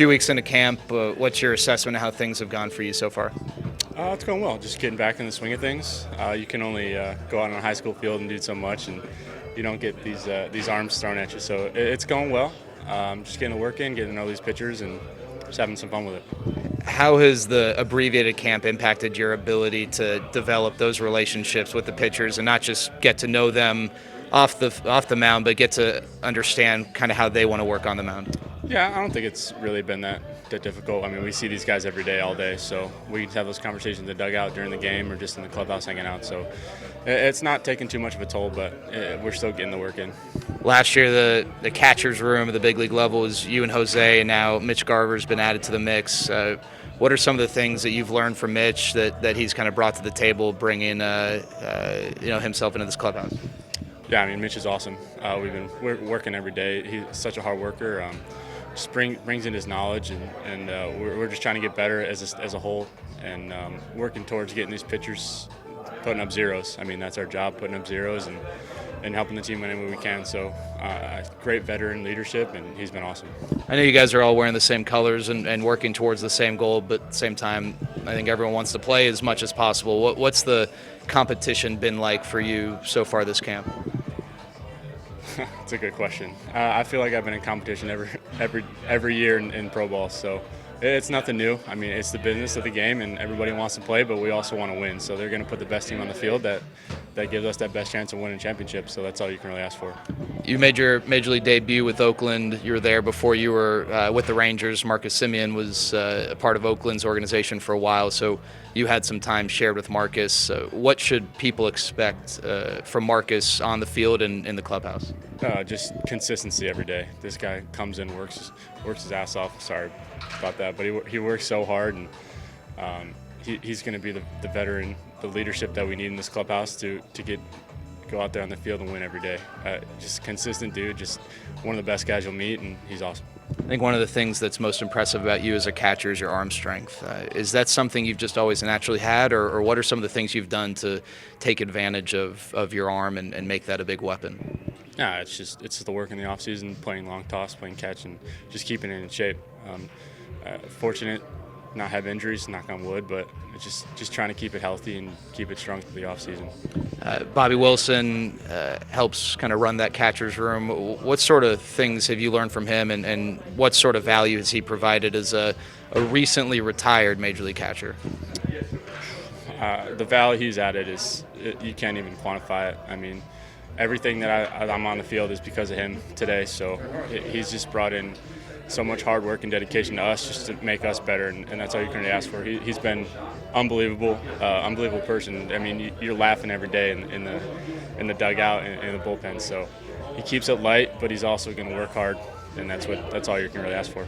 few weeks into camp, what's your assessment of how things have gone for you so far? It's going well. Just getting back in the swing of things. You can only go out on a high school field and do so much, and you don't get these arms thrown at you. So it's going well. Just getting the work in, getting to know these pitchers, and just having some fun with it. How has the abbreviated camp impacted your ability to develop those relationships with the pitchers and not just get to know them off the mound, but get to understand kind of how they want to work on the mound? Yeah, I don't think it's really been that difficult. I mean, we see these guys every day, all day, so we have those conversations in the dugout during the game or just in the clubhouse hanging out. So it's not taking too much of a toll, but we're still getting the work in. Last year, the catcher's room at the big league level was you and Jose, and now Mitch Garver's been added to the mix. What are some of the things that you've learned from Mitch that he's kind of brought to the table, bringing himself into this clubhouse? Yeah, I mean, Mitch is awesome. We're working every day. He's such a hard worker. Just brings in his knowledge, and we're just trying to get better as a whole, and working towards getting these pitchers putting up zeros. I mean, that's our job, putting up zeros and helping the team whenever we can. So great veteran leadership, and he's been awesome. I know you guys are all wearing the same colors and working towards the same goal, but at the same time, I think everyone wants to play as much as possible. What's the competition been like for you so far this camp? That's a good question. I feel like I've been in competition every year in pro ball, so it's nothing new. I mean, it's the business of the game, and everybody wants to play, but we also want to win. So they're going to put the best team on the field that gives us that best chance of winning championships. So that's all you can really ask for. You made your major league debut with Oakland. You were there before you were with the Rangers. Marcus Semien was a part of Oakland's organization for a while, so you had some time shared with Marcus. What should people expect from Marcus on the field and in the clubhouse? Just consistency every day. This guy comes in, works his ass off. Sorry about that, but he works so hard, and he's going to be the veteran, the leadership that we need in this clubhouse to go out there on the field and win every day. Just consistent dude, just one of the best guys you'll meet, and he's awesome. I think one of the things that's most impressive about you as a catcher is your arm strength. Is that something you've just always naturally had, or what are some of the things you've done to take advantage of your arm and make that a big weapon? Yeah, it's just the work in the off season, playing long toss, playing catch, and just keeping it in shape. Fortunate not have injuries, knock on wood, but it's just trying to keep it healthy and keep it strong through the off season. Bobby Wilson helps kind of run that catcher's room. What sort of things have you learned from him, and what sort of value has he provided as a recently retired major league catcher? The value he's added you can't even quantify it. I mean, everything that I'm on the field is because of him today. So he's just brought in so much hard work and dedication to us just to make us better, and that's all you can really ask for. He's been unbelievable person. I mean, you're laughing every day in the dugout and in the bullpen. So he keeps it light, but he's also going to work hard, and that's all you can really ask for.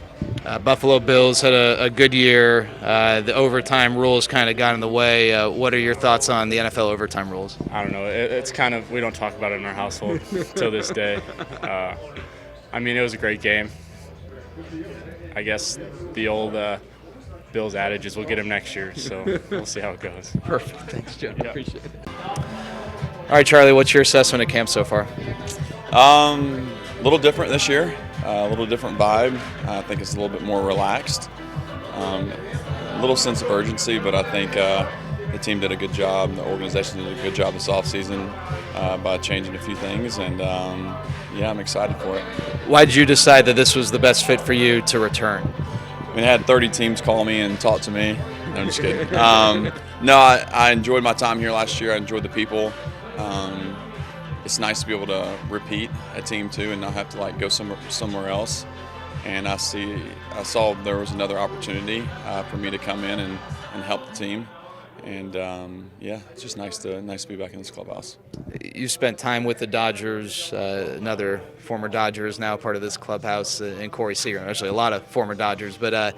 Buffalo Bills had a good year. The overtime rules kind of got in the way. What are your thoughts on the NFL overtime rules? I don't know. It's kind of, we don't talk about it in our household till this day. I mean, it was a great game. I guess the old Bills adage is we'll get him next year, so we'll see how it goes. Perfect. Thanks, Joe. Yeah. Appreciate it. All right, Charlie, what's your assessment of camp so far? A little different this year, a little different vibe. I think it's a little bit more relaxed. A little sense of urgency, but I think the team did a good job, the organization did a good job this offseason by changing a few things, and yeah, I'm excited for it. Why did you decide that this was the best fit for you to return? I mean, I had 30 teams call me and talk to me. No, I'm just kidding. No, I enjoyed my time here last year. I enjoyed the people. It's nice to be able to repeat a team too and not have to go somewhere else. And I saw there was another opportunity for me to come in and help the team. And yeah, it's just nice to be back in this clubhouse. You spent time with the Dodgers. Another former Dodger is now part of this clubhouse, and Corey Seager. Actually, a lot of former Dodgers. But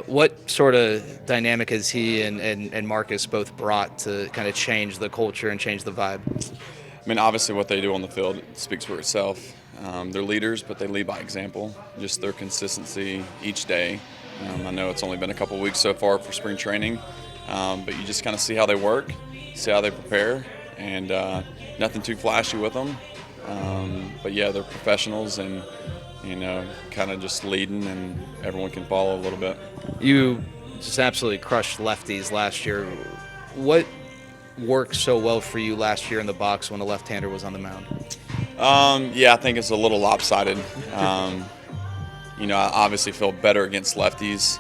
what sort of dynamic has he and Marcus both brought to kind of change the culture and change the vibe? I mean, obviously, what they do on the field speaks for itself. They're leaders, but they lead by example. Just their consistency each day. I know it's only been a couple weeks so far for spring training. But you just kind of see how they work, see how they prepare, and nothing too flashy with them. But yeah, they're professionals, and kind of just leading and everyone can follow a little bit. You just absolutely crushed lefties last year. What worked so well for you last year in the box when a left-hander was on the mound? Yeah, I think it's a little lopsided. I obviously feel better against lefties.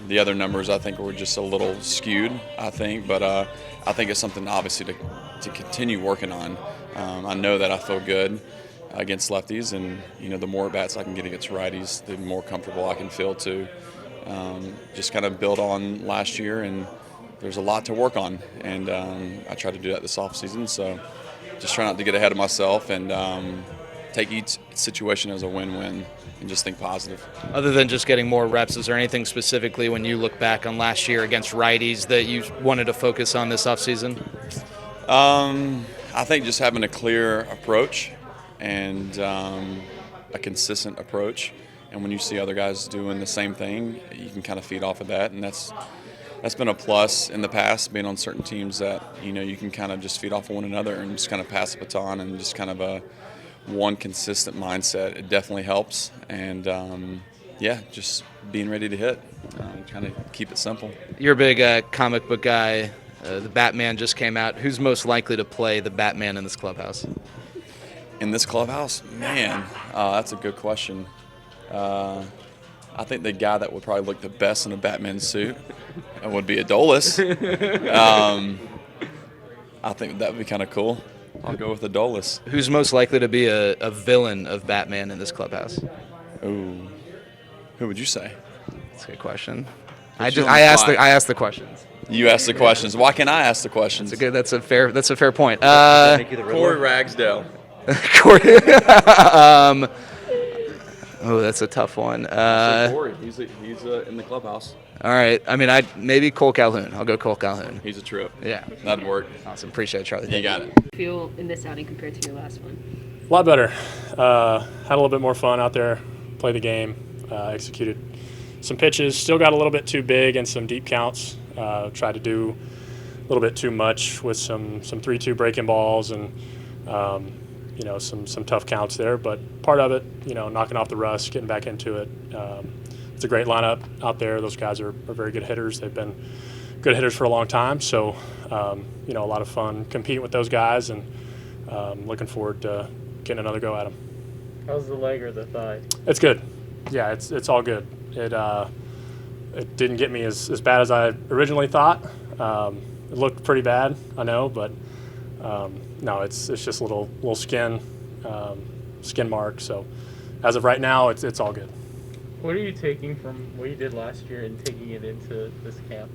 The other numbers I think were just a little skewed, but I think it's something obviously to continue working on. I know that I feel good against lefties, and the more at-bats I can get against righties, the more comfortable I can feel to just kind of build on last year. And there's a lot to work on, and I try to do that this offseason. So just try not to get ahead of myself and take each situation as a win-win and just think positive. Other than just getting more reps, is there anything specifically when you look back on last year against righties that you wanted to focus on this offseason? I think just having a clear approach and a consistent approach. And when you see other guys doing the same thing, you can kind of feed off of that. And that's been a plus in the past, being on certain teams that, you can kind of just feed off of one another and just kind of pass the baton and just kind of one consistent mindset. It definitely helps. And, just being ready to hit, trying to keep it simple. You're a big comic book guy. The Batman just came out. Who's most likely to play the Batman in this clubhouse? In this clubhouse? Man, that's a good question. I think the guy that would probably look the best in a Batman suit would be Adolis. I think that would be kind of cool. I'll go with Adolis. Who's most likely to be a villain of Batman in this clubhouse? Ooh, who would you say? That's a good question. I asked the questions. You asked the questions. Why can't I ask the questions? That's a fair point. Corey Ragsdale. Corey. That's a tough one. Corey. He's in the clubhouse. All right. I mean, maybe Cole Calhoun. I'll go Cole Calhoun. He's a trip. Yeah. That'd work. Awesome. Appreciate it, Charlie. You got it. Feel in this outing compared to your last one? A lot better. Had a little bit more fun out there. Played the game. Executed some pitches. Still got a little bit too big and some deep counts. Tried to do a little bit too much with some 3-2 breaking balls and some tough counts there. But part of it, knocking off the rust, getting back into it. It's a great lineup out there. Those guys are very good hitters. They've been good hitters for a long time. So a lot of fun competing with those guys, and looking forward to getting another go at them. How's the leg or the thigh? It's good. Yeah, it's all good. It didn't get me as bad as I originally thought. It looked pretty bad, I know, but no, it's just a little skin mark. So as of right now, it's all good. What are you taking from what you did last year and taking it into this camp?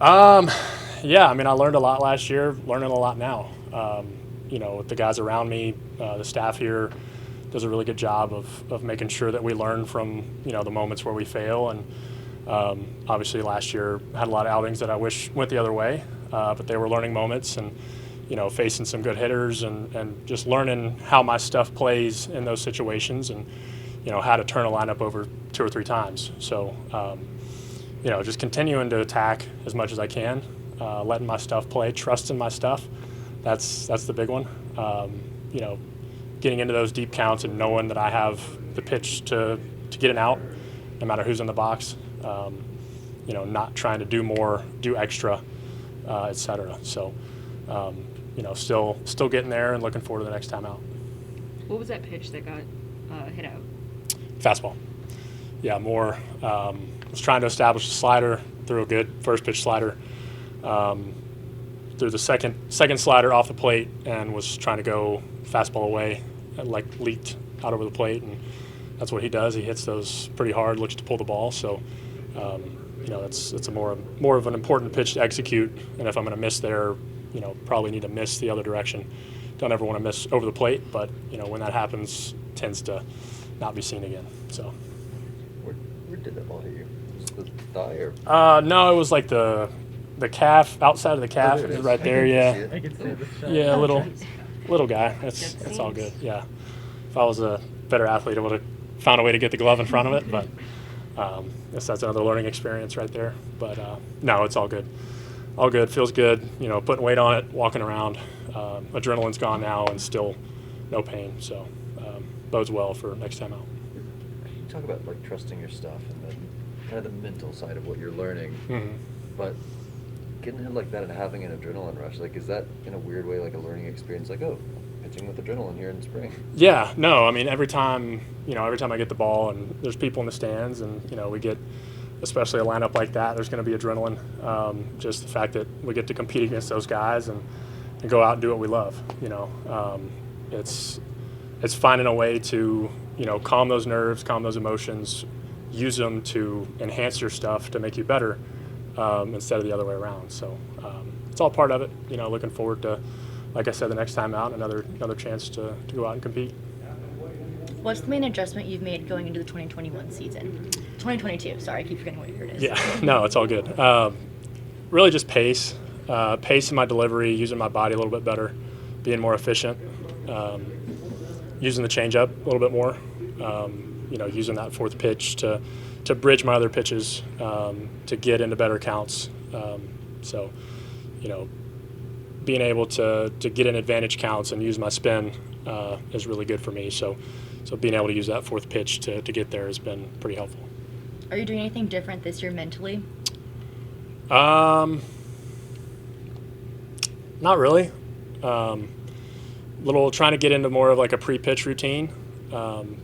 Yeah, I mean, I learned a lot last year, learning a lot now. With the guys around me, the staff here does a really good job of making sure that we learn from, the moments where we fail. And obviously last year had a lot of outings that I wish went the other way, but they were learning moments, and, facing some good hitters and just learning how my stuff plays in those situations, and, how to turn a lineup over 2 or 3 times. So, just continuing to attack as much as I can, letting my stuff play, trusting my stuff. That's the big one. Getting into those deep counts and knowing that I have the pitch to get an out, no matter who's in the box. Not trying to do more, do extra, et cetera. So, still getting there and looking forward to the next time out. What was that pitch that got hit out? Fastball. Yeah, more. Was trying to establish a slider, threw a good first pitch slider. Threw the second slider off the plate and was trying to go fastball away, and leaked out over the plate, and that's what he does. He hits those pretty hard, looks to pull the ball. So, it's a more of an important pitch to execute. And if I'm going to miss there, probably need to miss the other direction. Don't ever want to miss over the plate, but when that happens, tends to not be seen again. So. Where did that ball hit you? Was it the thigh or? No, it was like the calf, outside of the calf, it is. right there. Yeah. I can see the shot. Yeah, little guy. That's all good. Yeah. If I was a better athlete, I would have found a way to get the glove in front of it, but guess that's another learning experience right there. But no, it's all good. All good. Feels good. Putting weight on it, walking around. Adrenaline's gone now, and still no pain. So bodes well for next time out. talk about like trusting your stuff and then kind of the mental side of what you're learning, but getting hit like that and having an adrenaline rush, like is that in a weird way like a learning experience? Like, oh, pitching with adrenaline here in spring. Yeah, no, I mean every time I get the ball and there's people in the stands and we get, especially a lineup like that, there's going to be adrenaline. Just the fact that we get to compete against those guys and go out and do what we love. It's finding a way to calm those nerves, calm those emotions, use them to enhance your stuff to make you better instead of the other way around. So it's all part of it. Looking forward to, like I said, the next time out, another chance to go out and compete. What's the main adjustment you've made going into the 2021 season? 2022, sorry, I keep forgetting what year it is. Yeah, no, it's all good. Really just pace in my delivery, using my body a little bit better, being more efficient, using the changeup a little bit more, using that fourth pitch to bridge my other pitches, to get into better counts. So, being able to get in advantage counts and use my spin is really good for me. So being able to use that fourth pitch to get there has been pretty helpful. Are you doing anything different this year mentally? Not really. Trying to get into more of like a pre-pitch routine,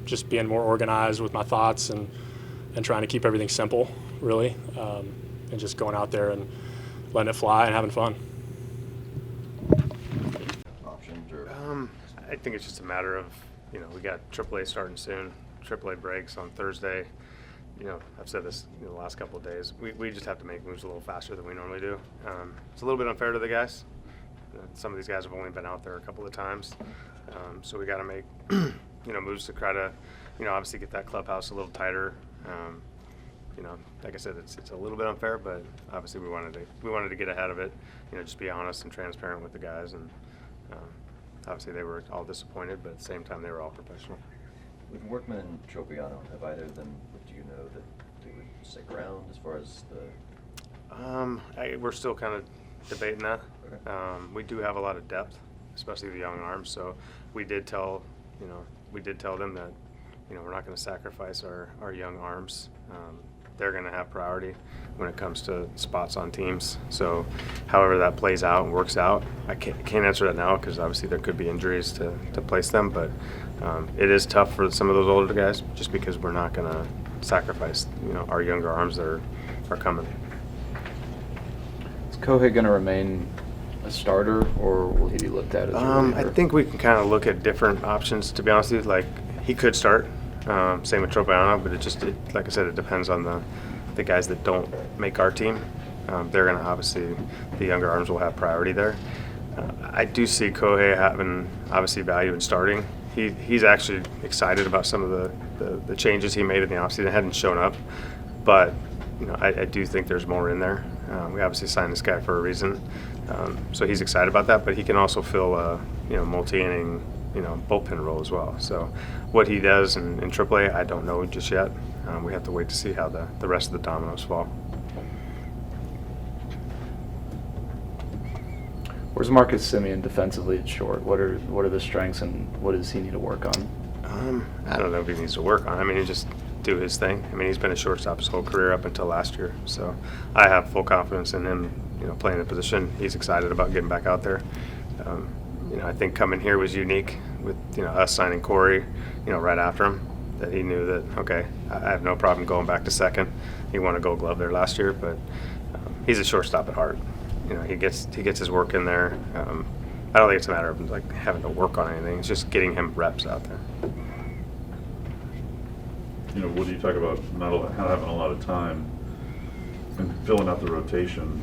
just being more organized with my thoughts and trying to keep everything simple, really, and just going out there and letting it fly and having fun. Options or I think it's just a matter of, we got AAA starting soon. AAA breaks on Thursday. I've said this the last couple of days. We just have to make moves a little faster than we normally do. It's a little bit unfair to the guys. Some of these guys have only been out there a couple of times. So we got to make, moves to try to, obviously get that clubhouse a little tighter. Like I said, it's a little bit unfair, but obviously we wanted to get ahead of it. Just be honest and transparent with the guys, and obviously they were all disappointed, but at the same time they were all professional. with Workman and Tropiano, have either of them, do you know that they would stick around as far as the? We're still kind of debating that. Okay. We do have a lot of depth, especially the young arms. So we did tell them that, we're not going to sacrifice our young arms. They're going to have priority when it comes to spots on teams. So however that plays out and works out, I can't answer that now because obviously there could be injuries to place them. But it is tough for some of those older guys just because we're not going to sacrifice, our younger arms that are coming. Is Kohei going to remain a starter, or will he be looked at as a reliever? I think we can kind of look at different options, to be honest with you. Like, he could start, same with Tropiano, but like I said, it depends on the guys that don't make our team. They're going to obviously, the younger arms will have priority there. I do see Kohei having obviously value in starting. He's actually excited about some of the changes he made in the offseason. It hadn't shown up, but I do think there's more in there. We obviously signed this guy for a reason, so he's excited about that. But he can also fill a multi-inning bullpen role as well. So what he does in AAA, I don't know just yet. We have to wait to see how the rest of the dominoes fall. Where's Marcus Semien defensively at short? What are the strengths and what does he need to work on? I don't know if he needs to work on it. I mean, he just do his thing. I mean, he's been a shortstop his whole career up until last year. So I have full confidence in him, playing the position. He's excited about getting back out there. I think coming here was unique with, us signing Corey, right after him, that he knew that, okay, I have no problem going back to second. He won a Gold Glove there last year, but he's a shortstop at heart. He gets his work in there. I don't think it's a matter of like having to work on anything. It's just getting him reps out there. What do you talk about not having a lot of time and filling out the rotation?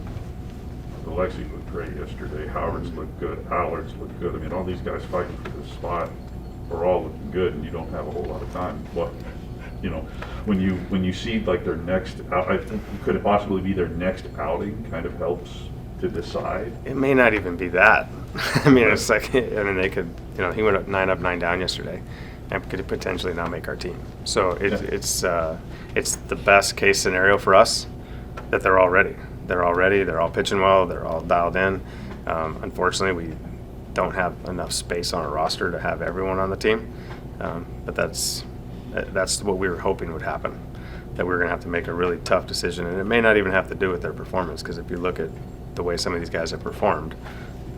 Alexi looked great yesterday. Howard's looked good. Allard's looked good. I mean, all these guys fighting for this spot are all looking good, and you don't have a whole lot of time. What, when you see like their next, I think could it possibly be their next outing kind of helps to decide? It may not even be that. I mean, it's like, they could, he went up 9 down yesterday and could potentially not make our team. So it's the best case scenario for us that they're all ready. They're all ready. They're all pitching well. They're all dialed in. Unfortunately, we don't have enough space on our roster to have everyone on the team. But that's That's what we were hoping would happen, that we were going to have to make a really tough decision. And it may not even have to do with their performance, because if you look at the way some of these guys have performed,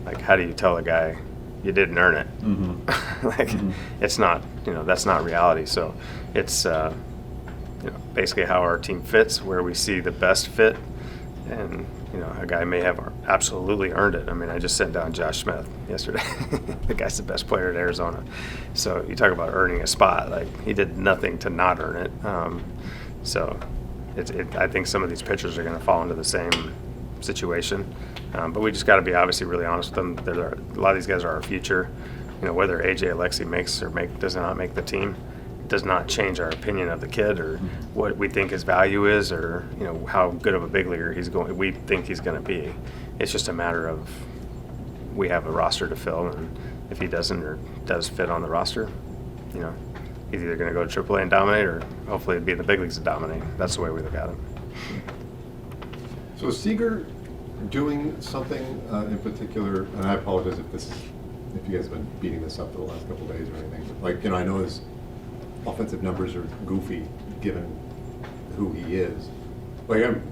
like, how do you tell a guy you didn't earn it? It's not, that's not reality. So it's basically how our team fits, where we see the best fit. And a guy may have absolutely earned it. I mean, I just sent down Josh Smith yesterday. The guy's the best player at Arizona. So you talk about earning a spot. Like, he did nothing to not earn it. So I think some of these pitchers are going to fall into the same situation. But we just got to be obviously really honest with them. A lot of these guys are our future. Whether AJ Alexi makes or does not make the team, it does not change our opinion of the kid or what we think his value is, or how good of a big leaguer we think he's going to be. It's just a matter of, we have a roster to fill, and if he doesn't or does fit on the roster, he's either going to go to AAA and dominate, or hopefully be in the big leagues to dominate. That's the way we look at it. So is Seager doing something in particular, and I apologize if you guys have been beating this up for the last couple of days or anything, but I know his offensive numbers are goofy given who he is.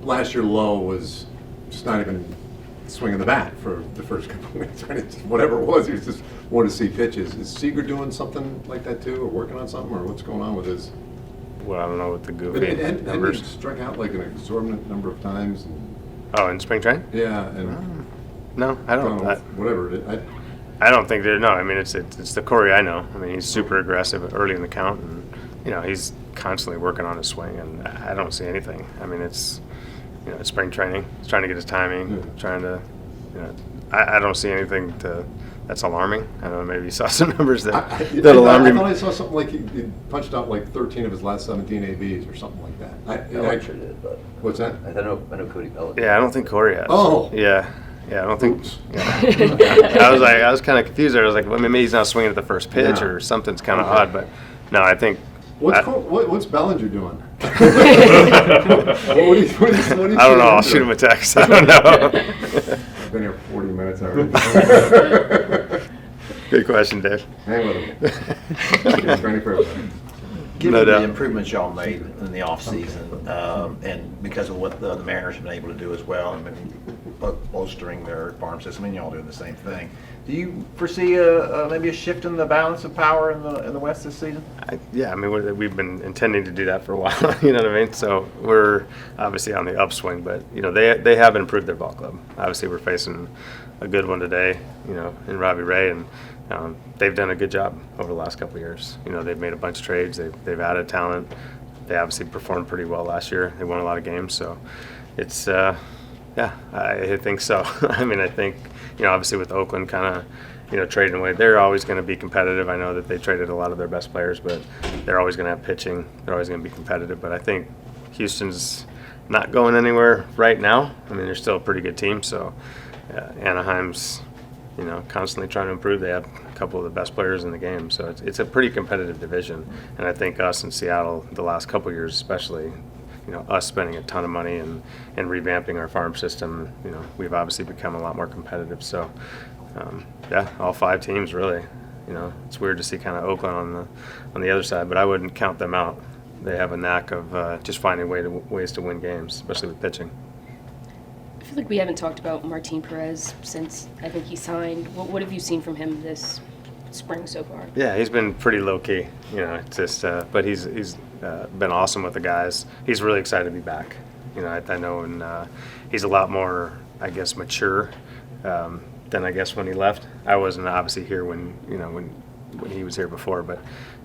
Last year low was just not even swinging the bat for the first couple of weeks, right? Whatever it was, he was just wanted to see pitches. Is Seager doing something like that too, or working on something, or what's going on with his? Well, I don't know what the goofy numbers. He struck out like an exorbitant number of times. In spring training? Yeah, and no, I don't. Whatever. I don't think no. I mean, it's the Corey I know. I mean, he's super aggressive early in the count, and he's constantly working on his swing, and I don't see anything. I mean, it's it's spring training. He's trying to get his timing, trying to I don't see anything that's alarming. I don't know, maybe you saw some numbers that alarmed him. I thought I saw something like he punched out like 13 of his last 17 ABs or something like that. I sure did, but what's that? I know Cody Pellet. Yeah, I don't think Corey has. Oh. Yeah, I don't think. Yeah. I was kind of confused there. I was like, well, maybe he's not swinging at the first pitch, or something's kind of odd. But no, I think. What's Bellinger doing? What do you I don't know. I'll shoot him a text. I don't know. I've been here 40 minutes already. Good question, Dave. Hang with him. Training for everybody. Given the improvements y'all made in the offseason, and because of what the Mariners have been able to do as well, and been bolstering their farm system, and y'all doing the same thing, do you foresee maybe a shift in the balance of power in the West this season? Yeah, I mean, we've been intending to do that for a while. You know what I mean? So we're obviously on the upswing, but they have improved their ball club. Obviously, we're facing a good one today, in Robbie Ray, and they've done a good job over the last couple of years. They've made a bunch of trades. They've added talent. They obviously performed pretty well last year. They won a lot of games, so it's I think so. I mean, I think obviously with Oakland kind of trading away, they're always going to be competitive. I know that they traded a lot of their best players, but they're always going to have pitching. They're always going to be competitive. But I think Houston's not going anywhere right now. I mean, they're still a pretty good team. So Anaheim's constantly trying to improve. They have a couple of the best players in the game, so it's a pretty competitive division. And I think us in Seattle, the last couple of years especially, us spending a ton of money and revamping our farm system, we've obviously become a lot more competitive. So all 5 teams really. It's weird to see kind of Oakland on the other side, but I wouldn't count them out. They have a knack of just finding ways to win games, especially with pitching. I feel like we haven't talked about Martine Perez since I think he signed. What have you seen from him this spring so far? Yeah, he's been pretty low key. It's just, but he's been awesome with the guys. He's really excited to be back. I know, and he's a lot more, I guess, mature than I guess when he left. I wasn't obviously here when he was here before, but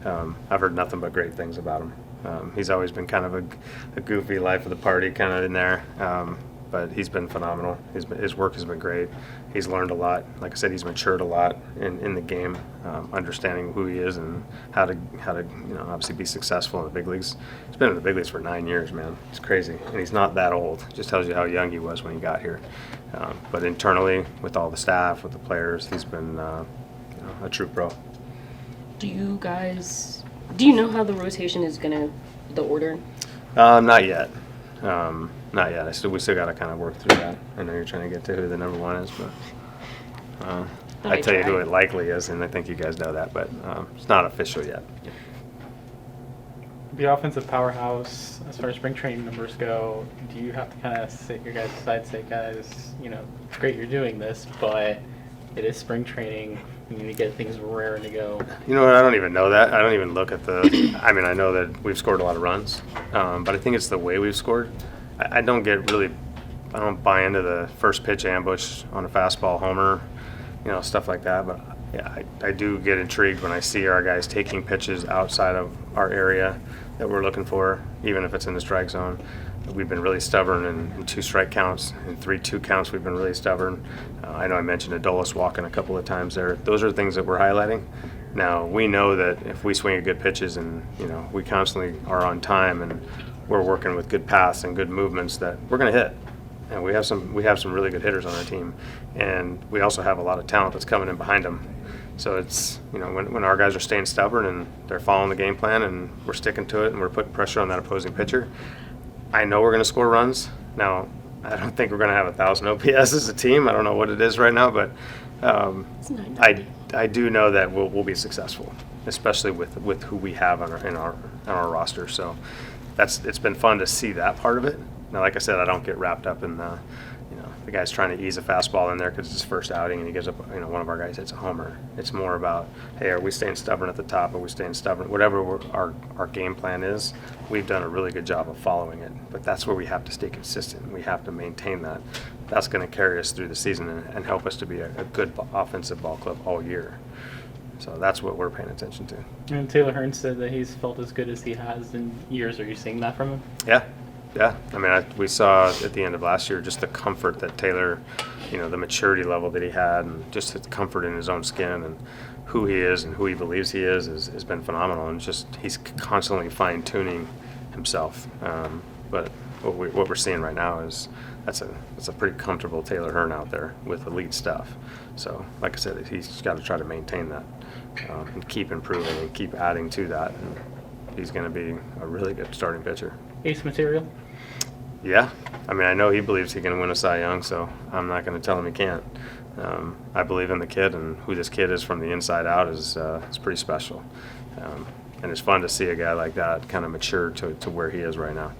I've heard nothing but great things about him. He's always been kind of a goofy life of the party kind of in there. But he's been phenomenal. His work has been great. He's learned a lot. Like I said, he's matured a lot in the game, understanding who he is and how to obviously be successful in the big leagues. He's been in the big leagues for 9 years, man. It's crazy, and he's not that old. It just tells you how young he was when he got here. But internally, with all the staff, with the players, he's been a true pro. Do you know how the rotation is the order? Not yet. Not yet. We still got to kind of work through that. I know you're trying to get to who the number 1 is, but I tell you who it likely is, and I think you guys know that, but it's not official yet. the offensive powerhouse, as far as spring training numbers go, do you have to kind of sit your guys aside and say, guys, it's great you're doing this, but it is spring training. We need to get things raring to go. You know what? I don't even know that. I don't even look at the. I mean, I know that we've scored a lot of runs, but I think it's the way we've scored. I don't buy into the first pitch ambush on a fastball homer, stuff like that. But yeah, I do get intrigued when I see our guys taking pitches outside of our area that we're looking for, even if it's in the strike zone. We've been really stubborn in 2 strike counts, in 3-2 counts. We've been really stubborn. I know I mentioned Adolis walking a couple of times there. Those are things that we're highlighting. Now we know that if we swing at good pitches and we constantly are on time and we're working with good paths and good movements, that we're going to hit. And we have some really good hitters on our team, and we also have a lot of talent that's coming in behind them. So it's when our guys are staying stubborn and they're following the game plan and we're sticking to it and we're putting pressure on that opposing pitcher, I know we're going to score runs. Now I don't think we're going to have 1,000 OPS as a team. I don't know what it is right now, but I do know that we'll be successful, especially with who we have in our roster. So it's been fun to see that part of it. Now, like I said, I don't get wrapped up in the guy's trying to ease a fastball in there because it's his first outing and he gives up, one of our guys hits a homer. It's more about, hey, are we staying stubborn at the top? Are we staying stubborn? Whatever our game plan is, we've done a really good job of following it. But that's where we have to stay consistent. We have to maintain that. That's going to carry us through the season and help us to be a good offensive ball club all year. So that's what we're paying attention to. And Taylor Hearn said that he's felt as good as he has in years. Are you seeing that from him? Yeah. I mean, we saw at the end of last year just the comfort that Taylor, the maturity level that he had, and just the comfort in his own skin and who he is and who he believes he is has been phenomenal. And just he's constantly fine-tuning himself. But what we're seeing right now is that's a pretty comfortable Taylor Hearn out there with elite stuff. So, like I said, he's got to try to maintain that and keep improving and keep adding to that. And he's going to be a really good starting pitcher. Ace material? Yeah. I mean, I know he believes he can win a Cy Young, so I'm not going to tell him he can't. I believe in the kid, and who this kid is from the inside out is pretty special. And it's fun to see a guy like that kind of mature to where he is right now.